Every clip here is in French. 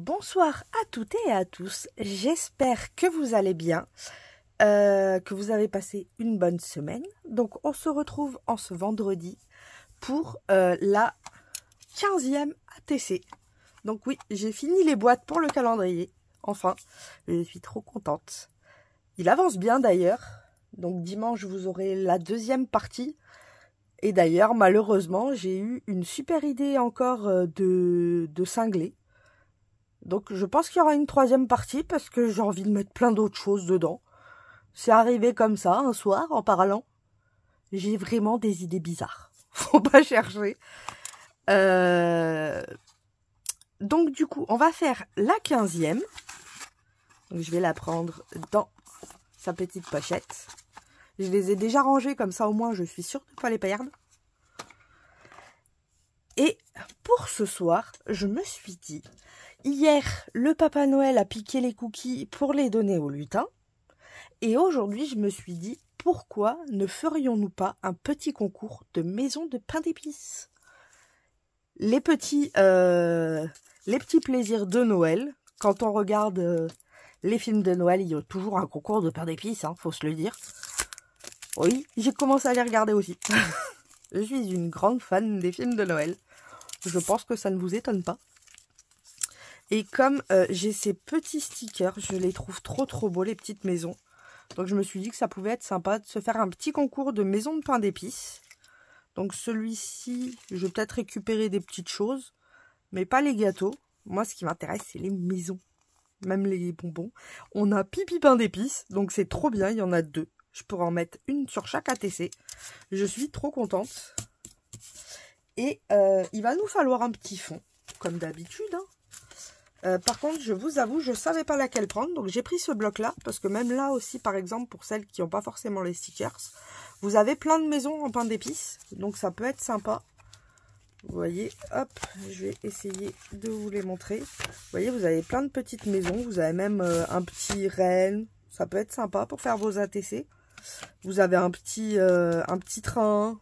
Bonsoir à toutes et à tous, j'espère que vous allez bien, que vous avez passé une bonne semaine. Donc on se retrouve en ce vendredi pour la 15e ATC. Donc oui, j'ai fini les boîtes pour le calendrier, enfin, je suis trop contente. Il avance bien d'ailleurs, donc dimanche vous aurez la deuxième partie. Et d'ailleurs, malheureusement, j'ai eu une super idée encore de cinglé. Donc je pense qu'il y aura une troisième partie parce que j'ai envie de mettre plein d'autres choses dedans. C'est arrivé comme ça un soir en parlant. J'ai vraiment des idées bizarres. Faut pas chercher. Donc du coup, on va faire la 15e. Donc je vais la prendre dans sa petite pochette. Je les ai déjà rangées comme ça au moins je suis sûre de ne pas les perdre. Et pour ce soir, je me suis dit, hier, le Papa Noël a piqué les cookies pour les donner au lutin. Et aujourd'hui, je me suis dit, pourquoi ne ferions-nous pas un petit concours de maison de pain d'épices? Les petits plaisirs de Noël. Quand on regarde les films de Noël, il y a toujours un concours de pain d'épices, hein, faut se le dire. Oui, j'ai commencé à les regarder aussi. Je suis une grande fan des films de Noël. Je pense que ça ne vous étonne pas. Et comme j'ai ces petits stickers, je les trouve trop beaux, les petites maisons. Donc je me suis dit que ça pouvait être sympa de se faire un petit concours de maison de pain d'épices. Donc celui-ci, je vais peut-être récupérer des petites choses, mais pas les gâteaux. Moi, ce qui m'intéresse, c'est les maisons, même les bonbons. On a Pipi pain d'épices, donc c'est trop bien, il y en a deux. Je pourrais en mettre une sur chaque ATC. Je suis trop contente. Et il va nous falloir un petit fond, comme d'habitude. Hein. Par contre, je vous avoue, je ne savais pas laquelle prendre. Donc j'ai pris ce bloc-là, parce que même là aussi, par exemple, pour celles qui n'ont pas forcément les stickers, vous avez plein de maisons en pain d'épices. Donc ça peut être sympa. Vous voyez, hop, je vais essayer de vous les montrer. Vous voyez, vous avez plein de petites maisons. Vous avez même un petit renne. Ça peut être sympa pour faire vos ATC. Vous avez un petit train.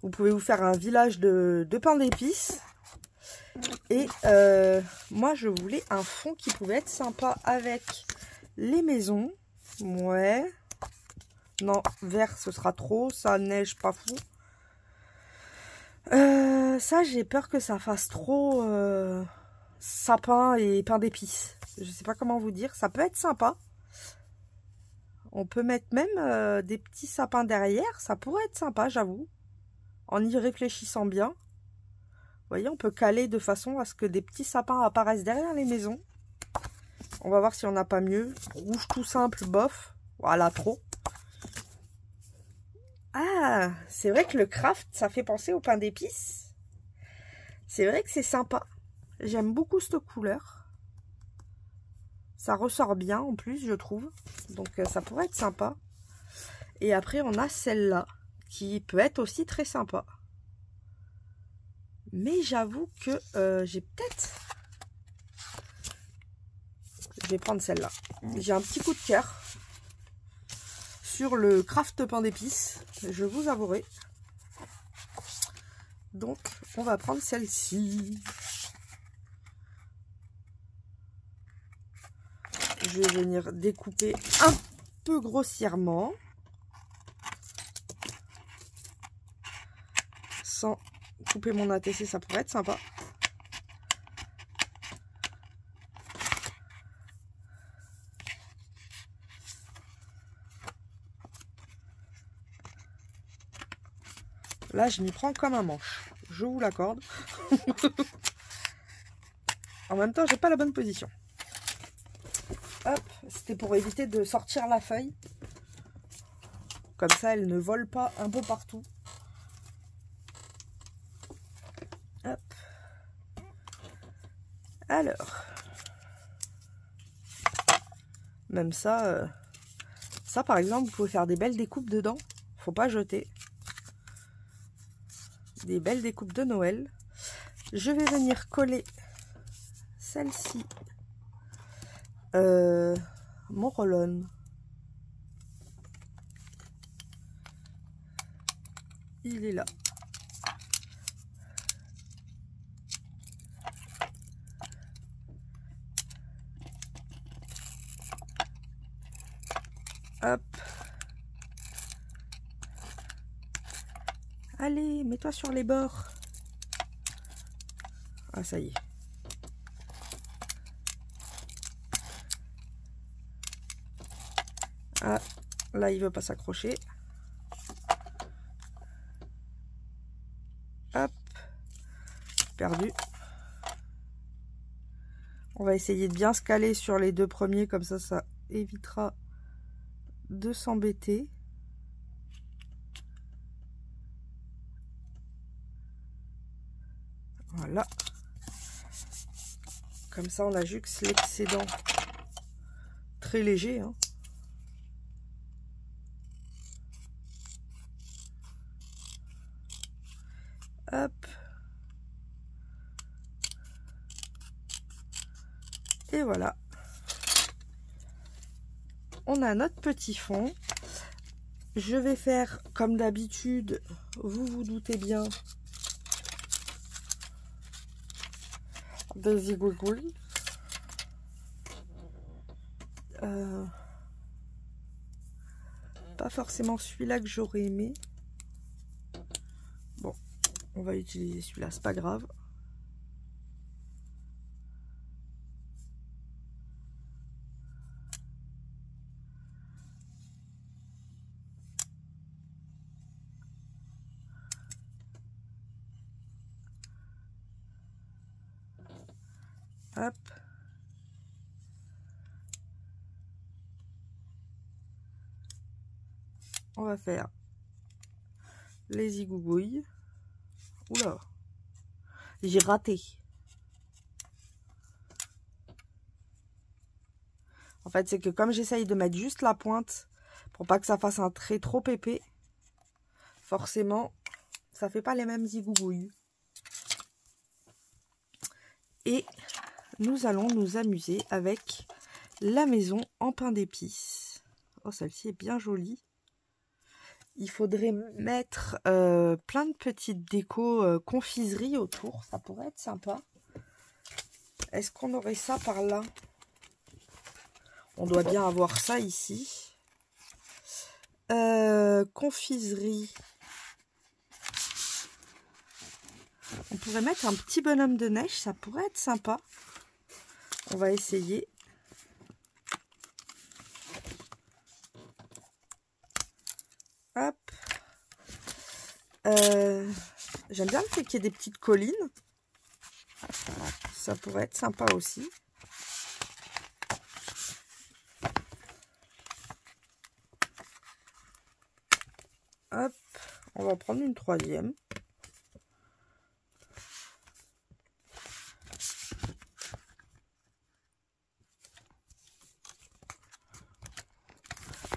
Vous pouvez vous faire un village de pain d'épices. Et moi, je voulais un fond qui pouvait être sympa avec les maisons. Ouais. Non, vert, ce sera trop. Ça neige pas fou. Ça, j'ai peur que ça fasse trop sapin et pain d'épices. Je sais pas comment vous dire. Ça peut être sympa. On peut mettre même des petits sapins derrière. Ça pourrait être sympa, j'avoue. En y réfléchissant bien. Vous voyez, on peut caler de façon à ce que des petits sapins apparaissent derrière les maisons. On va voir si on n'a pas mieux. Rouge tout simple, bof. Voilà, trop. Ah, c'est vrai que le craft, ça fait penser au pain d'épices. C'est vrai que c'est sympa. J'aime beaucoup cette couleur. Ça ressort bien en plus, je trouve. Donc ça pourrait être sympa. Et après, on a celle-là, qui peut être aussi très sympa. Mais j'avoue que j'ai peut-être... Je vais prendre celle-là. J'ai un petit coup de cœur sur le craft pain d'épices. Je vous avouerai. Donc, on va prendre celle-ci. Je vais venir découper un peu grossièrement. Sans couper mon ATC, ça pourrait être sympa. Là, je m'y prends comme un manche. Je vous l'accorde. En même temps, j'ai pas la bonne position. Hop, c'était pour éviter de sortir la feuille. Comme ça, elle ne vole pas un peu partout. Hop. Alors. Même ça, ça par exemple, vous pouvez faire des belles découpes dedans. Faut pas jeter. Des belles découpes de Noël. Je vais venir coller celle-ci. Mon roll-on. Il est là. Hop. Allez, mets-toi sur les bords. Ah, ça y est. Ah, là, il veut pas s'accrocher. Hop. Perdu. On va essayer de bien se caler sur les deux premiers, comme ça évitera de s'embêter. Voilà. Comme ça, on a juste l'excédent très léger. Hein. Hop. Et voilà. On a notre petit fond. Je vais faire comme d'habitude, vous vous doutez bien, des zigouigouis. Pas forcément celui-là que j'aurais aimé. Bon, on va utiliser celui-là, c'est pas grave. Hop. On va faire les zigougouilles. Oula, j'ai raté. En fait, c'est que comme j'essaye de mettre juste la pointe pour pas que ça fasse un trait trop épais, forcément, ça fait pas les mêmes zigougouilles. Et nous allons nous amuser avec la maison en pain d'épices. Oh, celle-ci est bien jolie. Il faudrait mettre plein de petites décos confiserie autour. Ça pourrait être sympa. Est-ce qu'on aurait ça par là? On doit bien avoir ça ici. Confiserie. On pourrait mettre un petit bonhomme de neige. Ça pourrait être sympa. On va essayer. Hop. J'aime bien le fait qu'il y ait des petites collines. Ça pourrait être sympa aussi. Hop. On va prendre une troisième.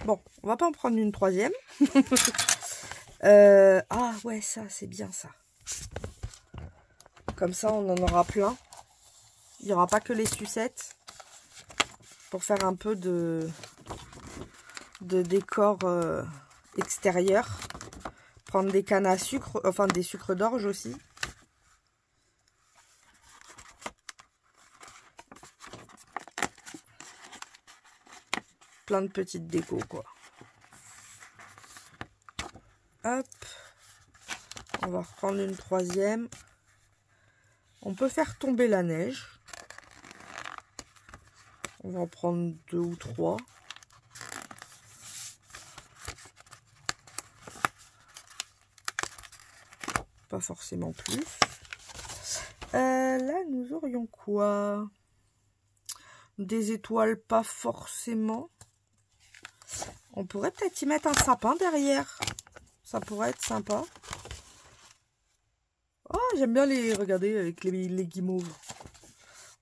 Bon, on va pas en prendre une troisième. Ah ouais, ça, c'est bien ça. Comme ça, on en aura plein. Il n'y aura pas que les sucettes. Pour faire un peu de décor extérieur. Prendre des cannes à sucre, enfin des sucres d'orge aussi. Plein de petites décos, quoi. Hop. On va reprendre une troisième. On peut faire tomber la neige. On va en prendre 2 ou 3. Pas forcément plus. Là, nous aurions quoi? Des étoiles, pas forcément. On pourrait peut-être y mettre un sapin derrière. Ça pourrait être sympa. Oh, j'aime bien les regarder avec les guimauves.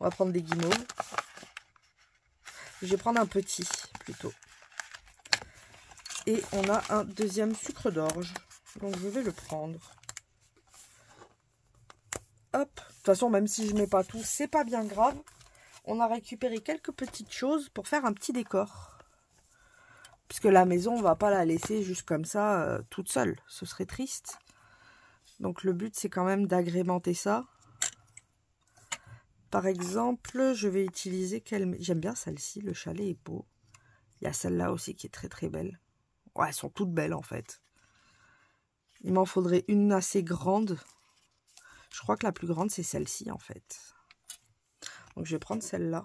On va prendre des guimauves. Je vais prendre un petit plutôt. Et on a un deuxième sucre d'orge. Donc je vais le prendre. Hop. De toute façon, même si je mets pas tout, c'est pas bien grave. On a récupéré quelques petites choses pour faire un petit décor. Puisque la maison, on va pas la laisser juste comme ça, toute seule. Ce serait triste. Donc le but, c'est quand même d'agrémenter ça. Par exemple, je vais utiliser... J'aime bien celle-ci, le chalet est beau. Il y a celle-là aussi qui est très très belle. Ouais, elles sont toutes belles en fait. Il m'en faudrait une assez grande. Je crois que la plus grande, c'est celle-ci en fait. Donc je vais prendre celle-là.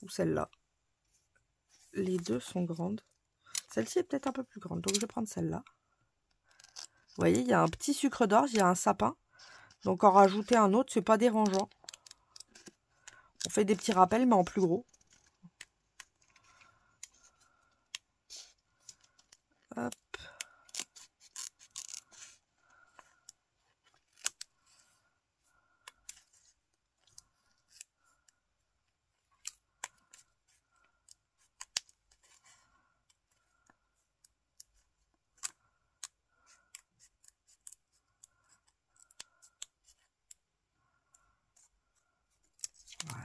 Ou celle-là. Les deux sont grandes. Celle-ci est peut-être un peu plus grande. Donc je vais prendre celle-là. Vous voyez, il y a un petit sucre d'orge, il y a un sapin. Donc en rajouter un autre, c'est pas dérangeant. On fait des petits rappels, mais en plus gros. Hop.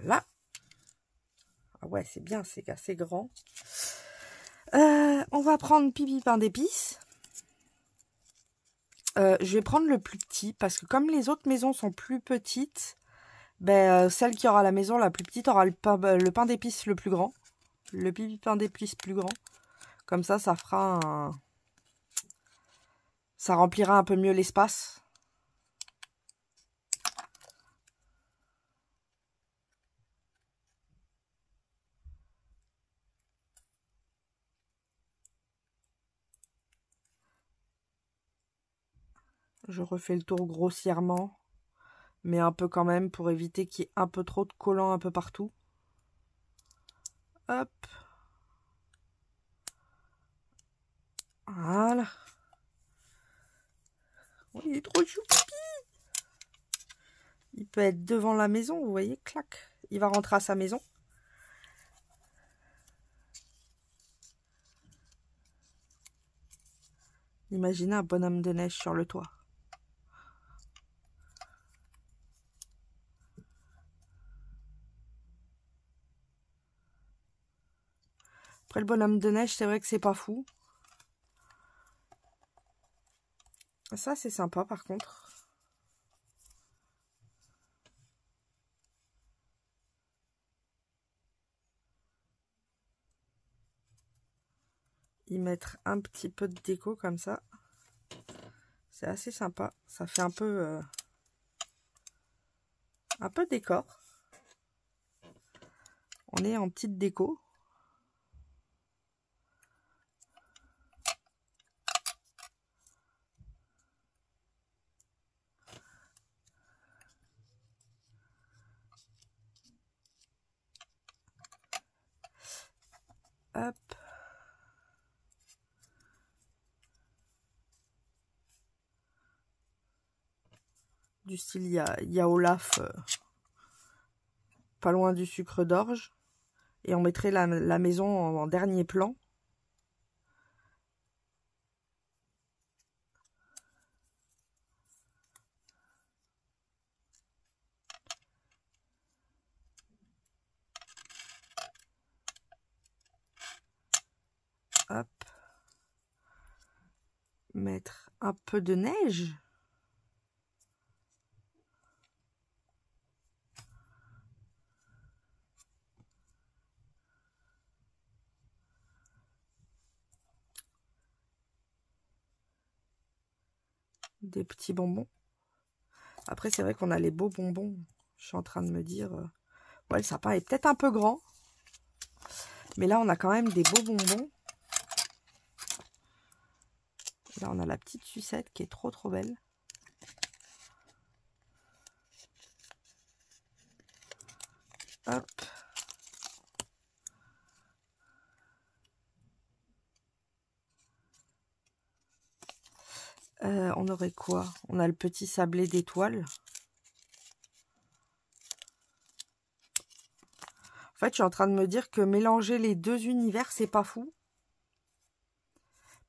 Voilà. Ah ouais, c'est bien, c'est assez grand. On va prendre Pipi pain d'épices. Je vais prendre le plus petit parce que comme les autres maisons sont plus petites, ben, celle qui aura la maison la plus petite aura le pain d'épices le plus grand. Le Pipi pain d'épices plus grand. Comme ça fera un... Ça remplira un peu mieux l'espace. Je refais le tour grossièrement, mais un peu quand même pour éviter qu'il y ait un peu trop de collants un peu partout. Hop. Voilà. Oh, il est trop choupi. Il peut être devant la maison, vous voyez, clac. Il va rentrer à sa maison. Imaginez un bonhomme de neige sur le toit. Après le bonhomme de neige, c'est vrai que c'est pas fou. Ça, c'est sympa par contre. Y mettre un petit peu de déco comme ça. C'est assez sympa. Ça fait un peu décor. On est en petite déco. Hop. Du style, il y a Olaf pas loin du sucre d'orge. Et on mettrait la maison en dernier plan. Hop. Mettre un peu de neige. Des petits bonbons. Après, c'est vrai qu'on a les beaux bonbons. Je suis en train de me dire... ouais, le sapin est peut-être un peu grand. Mais là, on a quand même des beaux bonbons. Là, on a la petite sucette qui est trop trop belle. Hop. On aurait quoi? On a le petit sablé d'étoiles. En fait, je suis en train de me dire que mélanger les deux univers, c'est pas fou.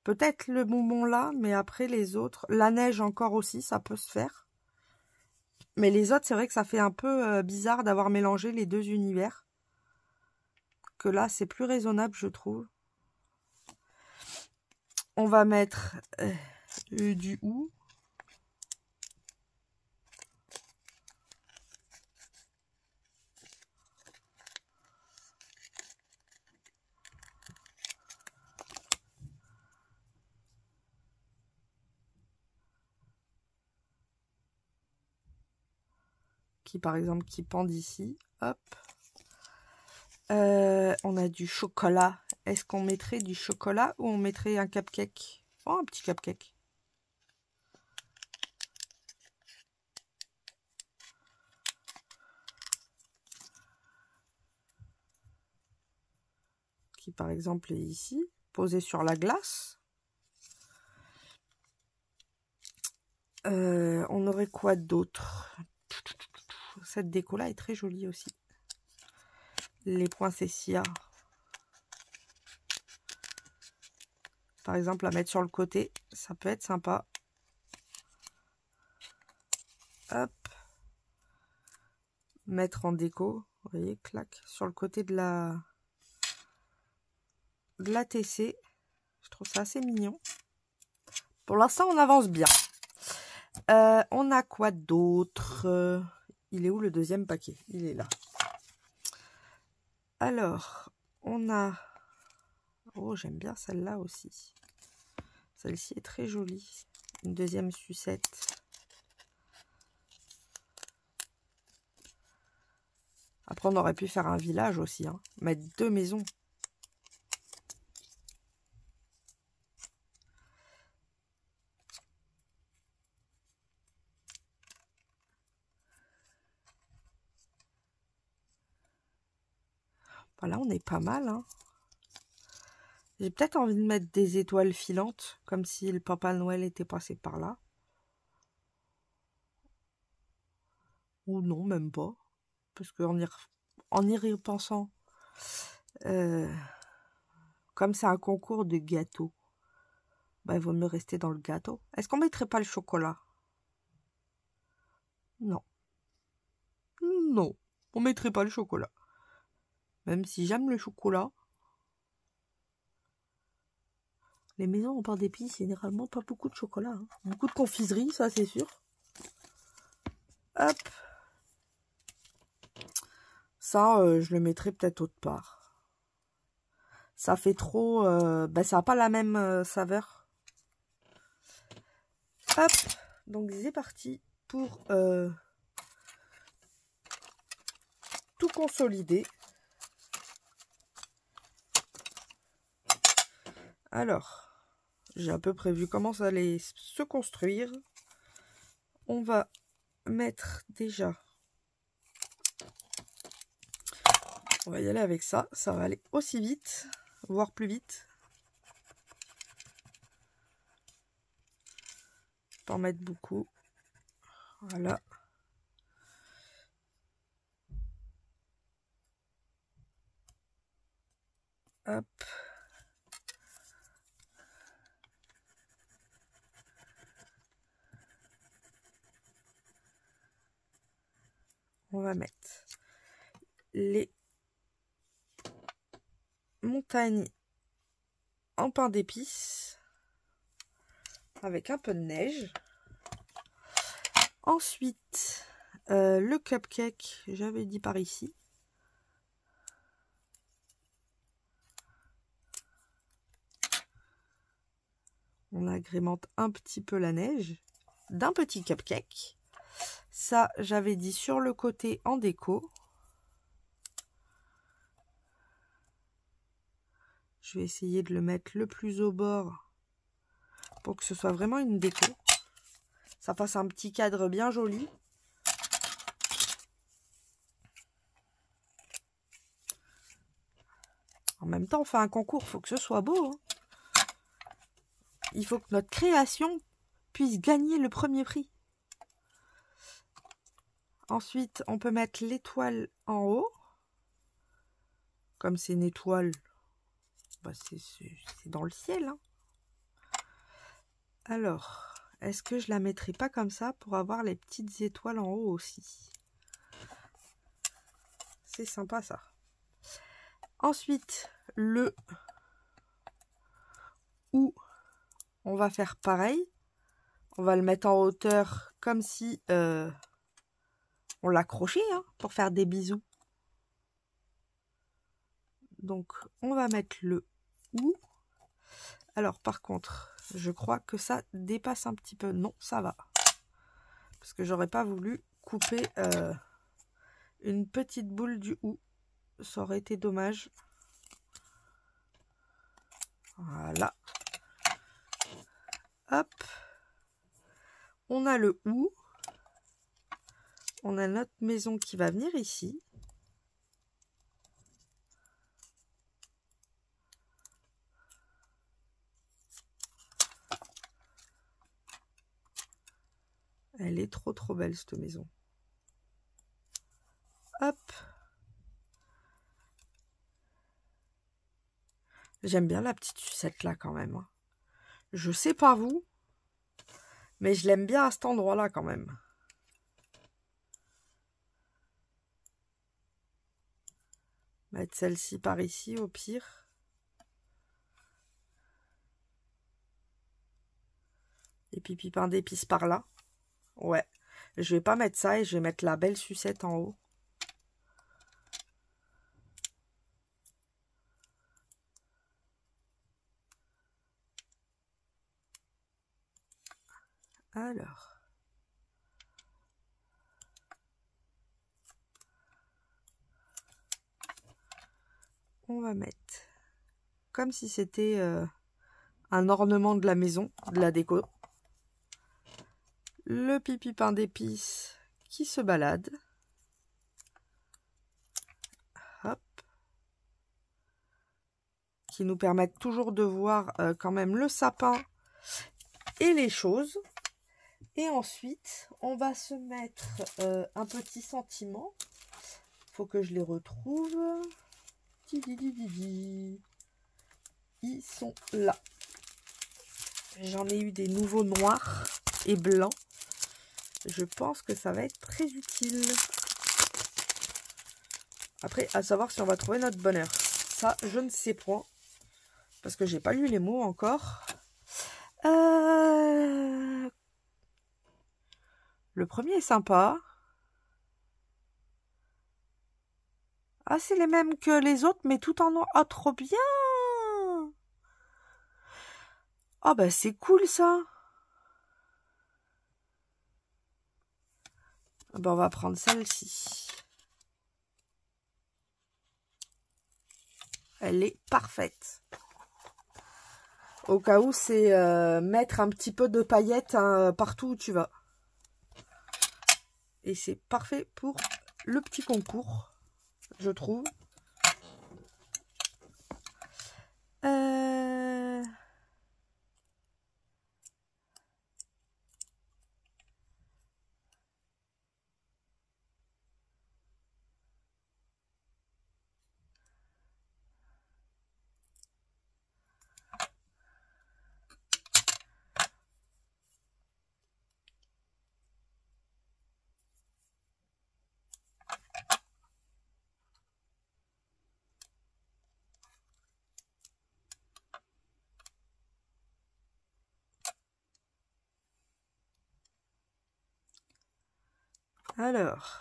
Peut-être le bonbon là, mais après les autres... La neige encore aussi, ça peut se faire. Mais les autres, c'est vrai que ça fait un peu bizarre d'avoir mélangé les deux univers. Que là, c'est plus raisonnable, je trouve. On va mettre du hou. qui par exemple qui pendent ici. Hop. On a du chocolat. Est-ce qu'on mettrait du chocolat ou on mettrait un cupcake? Oh, un petit cupcake. Qui par exemple est ici, posé sur la glace. On aurait quoi d'autre? Cette déco là est très jolie aussi. Les poinsettias. Par exemple, à mettre sur le côté, ça peut être sympa. Hop. Mettre en déco, vous voyez, clac, sur le côté de la TC. Je trouve ça assez mignon. Pour l'instant, on avance bien. On a quoi d'autre? Il est où le deuxième paquet? Il est là. Alors, on a... Oh, j'aime bien celle-là aussi. Celle-ci est très jolie. Une deuxième sucette. Après, on aurait pu faire un village aussi. Hein. Mettre 2 maisons. Voilà, on est pas mal. Hein. J'ai peut-être envie de mettre des étoiles filantes, comme si le Papa Noël était passé par là. Ou non, même pas. Parce qu'en y repensant, comme c'est un concours de gâteaux, bah, il vaut mieux rester dans le gâteau. Est-ce qu'on mettrait pas le chocolat? Non. Non, on mettrait pas le chocolat. Même si j'aime le chocolat. Les maisons en pain d'épices, généralement pas beaucoup de chocolat. Hein. Beaucoup de confiserie, ça c'est sûr. Hop. Ça, je le mettrai peut-être autre part. Ça fait trop... bah, ça n'a pas la même saveur. Hop. Donc c'est parti pour tout consolider. Alors, j'ai un peu prévu comment ça allait se construire. On va mettre déjà... On va y aller avec ça. Ça va aller aussi vite, voire plus vite. Pas en mettre beaucoup. Voilà. Hop. On va mettre les montagnes en pain d'épices avec un peu de neige. Ensuite, le cupcake, j'avais dit par ici. On agrémente un petit peu la neige d'un petit cupcake. Ça, j'avais dit sur le côté en déco. Je vais essayer de le mettre le plus au bord pour que ce soit vraiment une déco. Ça fasse un petit cadre bien joli. En même temps, on fait un concours, il faut que ce soit beau. Hein. Il faut que notre création puisse gagner le premier prix. Ensuite, on peut mettre l'étoile en haut. Comme c'est une étoile, bah c'est dans le ciel. Hein. Alors, est-ce que je la mettrai pas comme ça pour avoir les petites étoiles en haut aussi? C'est sympa ça. Ensuite, le où on va faire pareil. On va le mettre en hauteur comme si on l'accrochait hein, pour faire des bisous. Donc, on va mettre le où. Alors, par contre, je crois que ça dépasse un petit peu. Non, ça va. Parce que j'aurais pas voulu couper une petite boule du hou. Ça aurait été dommage. Voilà. Hop. On a le hou. On a notre maison qui va venir ici. Elle est trop belle cette maison. Hop. J'aime bien la petite sucette là quand même. Je sais pas vous, mais je l'aime bien à cet endroit là quand même. Mettre celle-ci par ici au pire. Et puis pain d'épices par là. Ouais. Je vais pas mettre ça et je vais mettre la belle sucette en haut. Alors. On va mettre comme si c'était un ornement de la maison, de la déco. Le pipi pain d'épices qui se balade. Hop. Qui nous permettent toujours de voir quand même le sapin et les choses. Et ensuite, on va se mettre un petit sentiment. Faut que je les retrouve. Ils sont là. J'en ai eu des nouveaux noirs et blancs. Je pense que ça va être très utile. Après, à savoir si on va trouver notre bonheur. Ça, je ne sais point. Parce que j'ai pas lu les mots encore. Le premier est sympa. Ah, c'est les mêmes que les autres, mais tout en noir. Ah, trop bien! Ah, bah, c'est cool, ça! Bah, on va prendre celle-ci. Elle est parfaite. Au cas où, c'est mettre un petit peu de paillettes partout où tu vas. Et c'est parfait pour le petit concours, je trouve. Alors,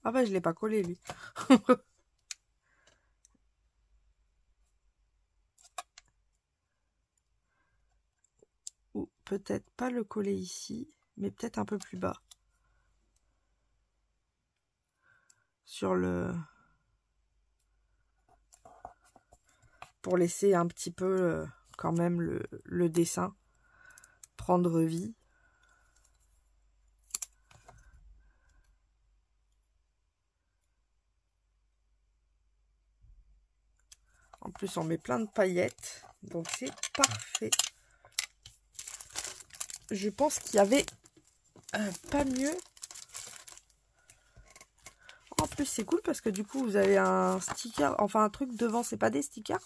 ah bah je l'ai pas collé lui. Ou peut-être pas le coller ici, mais peut-être un peu plus bas. Sur le... Pour laisser un petit peu quand même le dessin prendre vie. En plus, on met plein de paillettes, donc c'est parfait. Je pense qu'il y avait pas mieux. En plus, c'est cool parce que du coup, vous avez un sticker, enfin un truc devant, c'est pas des stickers,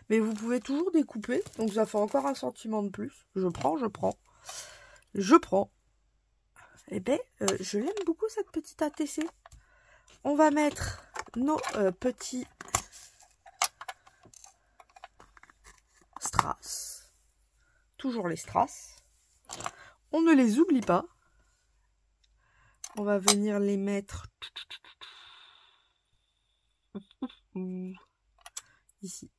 mais vous pouvez toujours découper, donc ça fait encore un sentiment de plus. Je prends. Eh ben, je l'aime beaucoup cette petite ATC. On va mettre nos petits strass. Toujours les strass. on ne les oublie pas. On va venir les mettre ici.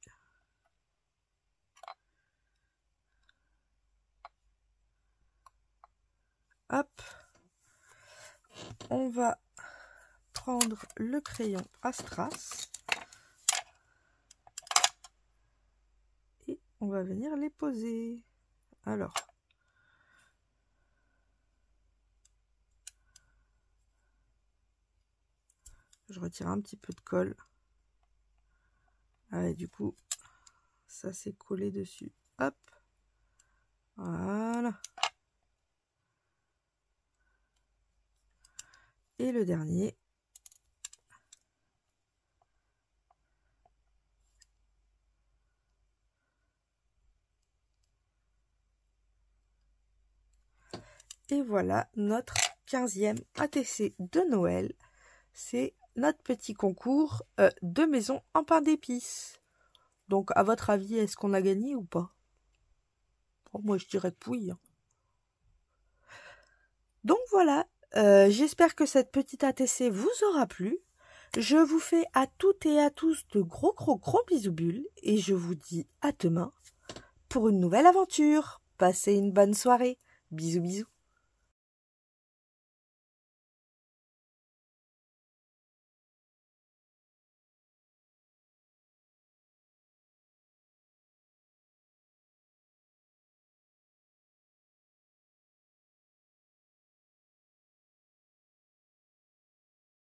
Hop. On va prendre le crayon à strass. Et on va venir les poser. Alors. Je retire un petit peu de colle. Allez, du coup, ça s'est collé dessus. Hop. Voilà. Et le dernier. Et voilà notre 15e ATC de Noël. C'est notre petit concours de maison en pain d'épices. Donc, à votre avis, est-ce qu'on a gagné ou pas? Oh, moi, je dirais que oui. Donc, voilà. J'espère que cette petite ATC vous aura plu. Je vous fais à toutes et à tous de gros bisous bulles. Et je vous dis à demain pour une nouvelle aventure. Passez une bonne soirée. Bisous.